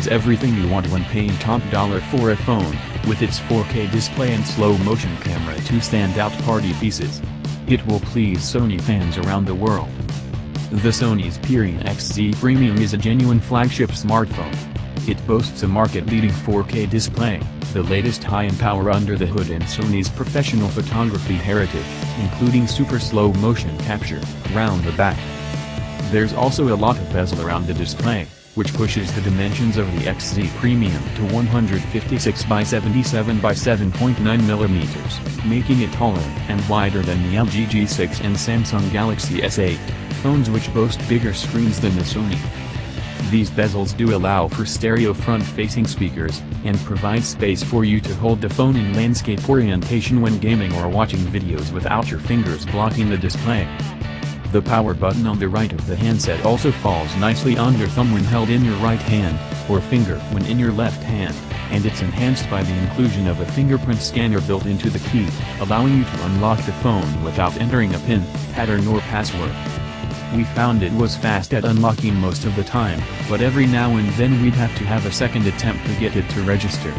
has everything you want when paying top dollar for a phone, with its 4K display and slow-motion camera, two standout party pieces. It will please Sony fans around the world. The Sony Xperia XZ Premium is a genuine flagship smartphone. It boasts a market-leading 4K display, the latest high-end power under the hood, and Sony's professional photography heritage, including super slow-motion capture, round the back. There's also a lot of bezel around the display, which pushes the dimensions of the XZ Premium to 156 by 77 by 7.9 mm, making it taller and wider than the LG G6 and Samsung Galaxy S8, phones which boast bigger screens than the Sony. These bezels do allow for stereo front-facing speakers, and provide space for you to hold the phone in landscape orientation when gaming or watching videos without your fingers blocking the display. The power button on the right of the handset also falls nicely on your thumb when held in your right hand, or finger when in your left hand, and it's enhanced by the inclusion of a fingerprint scanner built into the key, allowing you to unlock the phone without entering a PIN, pattern or password. We found it was fast at unlocking most of the time, but every now and then we'd have to have a second attempt to get it to register.